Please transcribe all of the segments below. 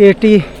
80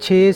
6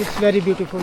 It's very beautiful.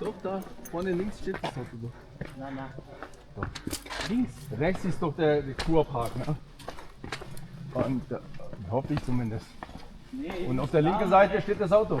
Doch, da vorne links steht das Auto doch. Doch. Links? Rechts ist doch der Kurpark, ne? Und hoffe ich zumindest. Und auf der linken Seite steht das Auto.